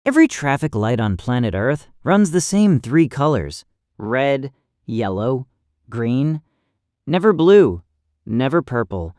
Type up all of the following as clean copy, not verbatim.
Every traffic light on planet Earth runs the same three colors: red, yellow, green. Never blue, never purple,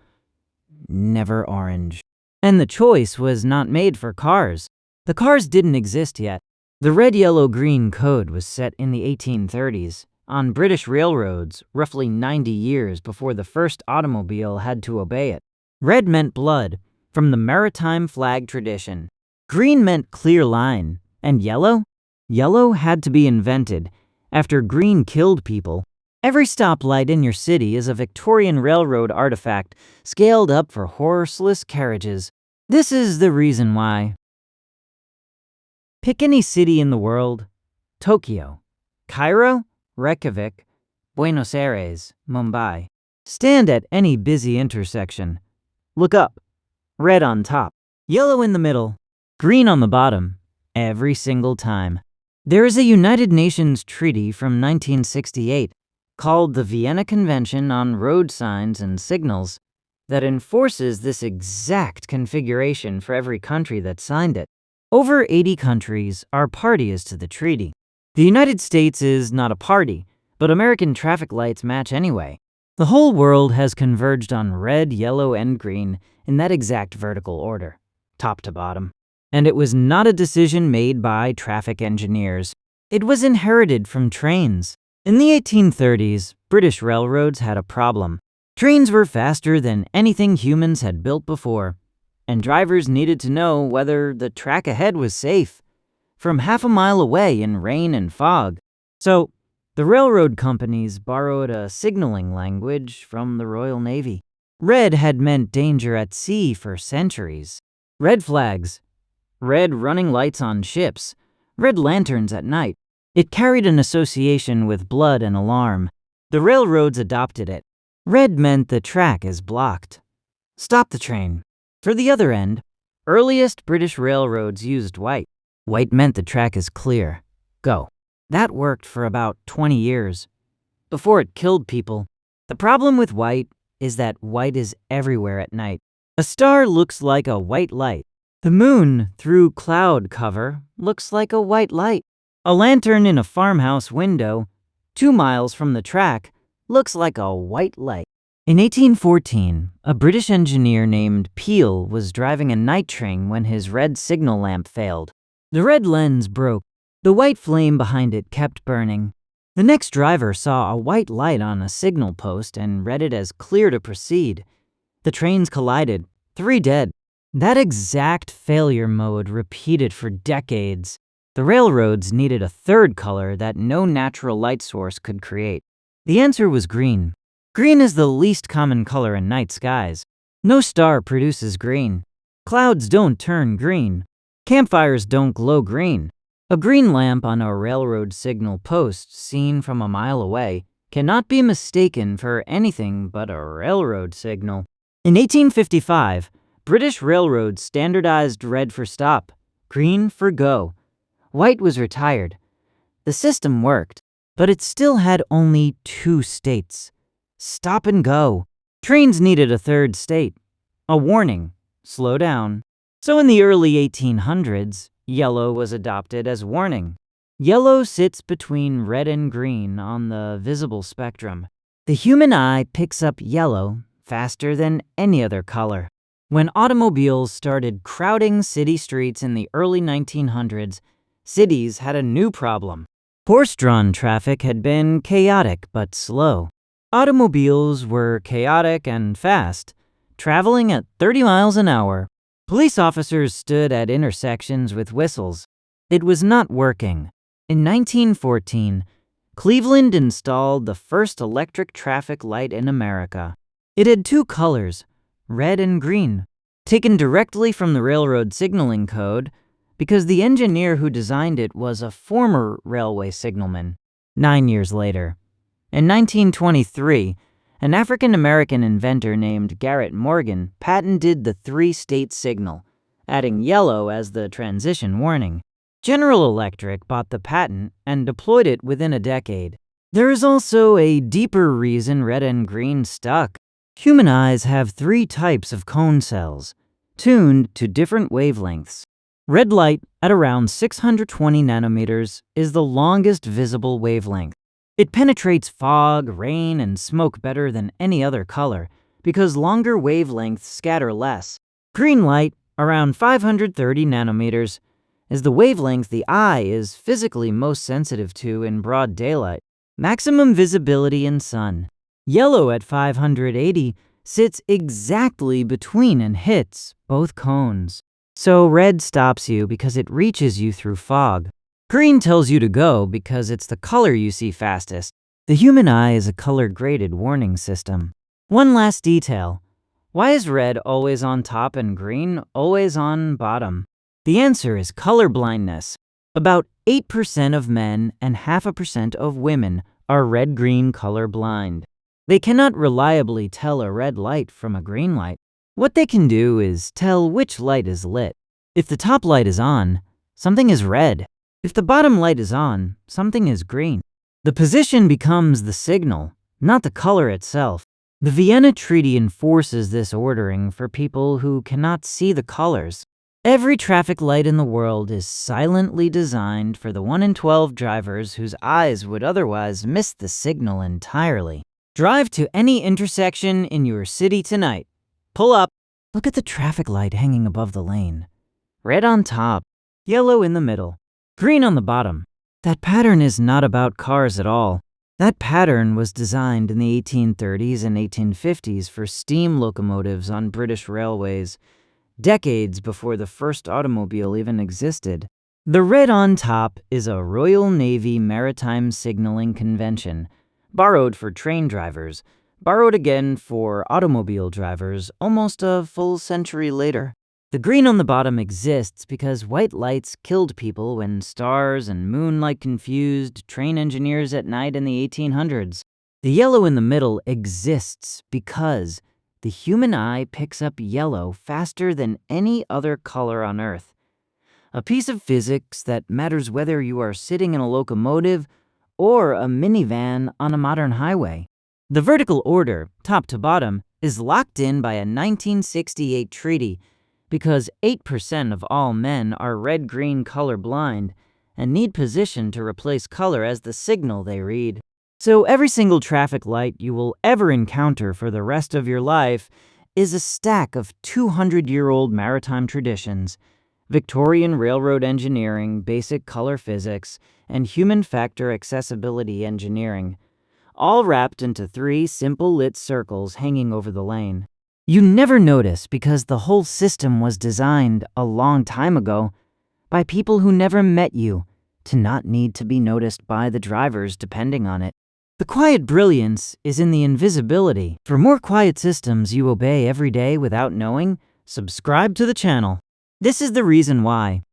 never orange. And the choice was not made for cars. The cars didn't exist yet. The red, yellow, green code was set in the 1830s on British railroads, roughly 90 years before the first automobile had to obey it. Red meant blood, from the maritime flag tradition. Green meant clear line. And yellow? Yellow had to be invented after green killed people. Every stoplight in your city is a Victorian railroad artifact scaled up for horseless carriages. This is the reason why. Pick any city in the world: Tokyo, Cairo, Reykjavik, Buenos Aires, Mumbai. Stand at any busy intersection. Look up. Red on top, yellow in the middle, green on the bottom, every single time. There is a United Nations treaty from 1968 called the Vienna Convention on Road Signs and Signals that enforces this exact configuration for every country that signed it. Over 80 countries are parties to the treaty. The United States is not a party, but American traffic lights match anyway. The whole world has converged on red, yellow, and green in that exact vertical order, top to bottom. And it was not a decision made by traffic engineers. It was inherited from trains. In the 1830s, British railroads had a problem. Trains were faster than anything humans had built before, and drivers needed to know whether the track ahead was safe, from half a mile away in rain and fog. So, the railroad companies borrowed a signaling language from the Royal Navy. Red had meant danger at sea for centuries. Red flags, red running lights on ships, red lanterns at night. It carried an association with blood and alarm. The railroads adopted it. Red meant the track is blocked. Stop the train. For the other end, earliest British railroads used white. White meant the track is clear. Go. That worked for about 20 years, before it killed people. The problem with white is that white is everywhere at night. A star looks like a white light. The moon, through cloud cover, looks like a white light. A lantern in a farmhouse window, 2 miles from the track, looks like a white light. In 1814, a British engineer named Peel was driving a night train when his red signal lamp failed. The red lens broke. The white flame behind it kept burning. The next driver saw a white light on a signal post and read it as clear to proceed. The trains collided. 3 dead. That exact failure mode repeated for decades. The railroads needed a third color that no natural light source could create. The answer was green. Green is the least common color in night skies. No star produces green. Clouds don't turn green. Campfires don't glow green. A green lamp on a railroad signal post seen from a mile away cannot be mistaken for anything but a railroad signal. In 1855, British railroads standardized red for stop, green for go. White was retired. The system worked, but it still had only 2 states: stop and go. Trains needed a third state, a warning: slow down. So in the early 1800s, yellow was adopted as warning. Yellow sits between red and green on the visible spectrum. The human eye picks up yellow faster than any other color. When automobiles started crowding city streets in the early 1900s, cities had a new problem. Horse-drawn traffic had been chaotic but slow. Automobiles were chaotic and fast, traveling at 30 miles an hour. Police officers stood at intersections with whistles. It was not working. In 1914, Cleveland installed the first electric traffic light in America. It had 2 colors, red and green, taken directly from the railroad signaling code because the engineer who designed it was a former railway signalman. 9 years later, in 1923, an African-American inventor named Garrett Morgan patented the 3-state signal, adding yellow as the transition warning. General Electric bought the patent and deployed it within a decade. There is also a deeper reason red and green stuck. Human eyes have 3 types of cone cells, tuned to different wavelengths. Red light at around 620 nanometers is the longest visible wavelength. It penetrates fog, rain, and smoke better than any other color because longer wavelengths scatter less. Green light, around 530 nanometers, is the wavelength the eye is physically most sensitive to in broad daylight. Maximum visibility in sun. Yellow at 580 sits exactly between and hits both cones. So red stops you because it reaches you through fog. Green tells you to go because it's the color you see fastest. The human eye is a color-graded warning system. One last detail. Why is red always on top and green always on bottom? The answer is color blindness. About 8% of men and 0.5% of women are red-green color blind. They cannot reliably tell a red light from a green light. What they can do is tell which light is lit. If the top light is on, something is red. If the bottom light is on, something is green. The position becomes the signal, not the color itself. The Vienna Treaty enforces this ordering for people who cannot see the colors. Every traffic light in the world is silently designed for the 1 in 12 drivers whose eyes would otherwise miss the signal entirely. Drive to any intersection in your city tonight. Pull up. Look at the traffic light hanging above the lane. Red on top, yellow in the middle, green on the bottom. That pattern is not about cars at all. That pattern was designed in the 1830s and 1850s for steam locomotives on British railways, decades before the first automobile even existed. The red on top is a Royal Navy maritime signaling convention, borrowed for train drivers, borrowed again for automobile drivers almost a full century later. The green on the bottom exists because white lights killed people when stars and moonlight confused train engineers at night in the 1800s. The yellow in the middle exists because the human eye picks up yellow faster than any other color on Earth. A piece of physics that matters whether you are sitting in a locomotive or a minivan on a modern highway. The vertical order, top to bottom, is locked in by a 1968 treaty because 8% of all men are red-green colorblind and need position to replace color as the signal they read. So every single traffic light you will ever encounter for the rest of your life is a stack of 200-year-old maritime traditions, Victorian railroad engineering, basic color physics, and human factor accessibility engineering, all wrapped into 3 simple lit circles hanging over the lane. You never notice because the whole system was designed a long time ago by people who never met you to not need to be noticed by the drivers depending on it. The quiet brilliance is in the invisibility. For more quiet systems you obey every day without knowing, subscribe to the channel. This is the reason why.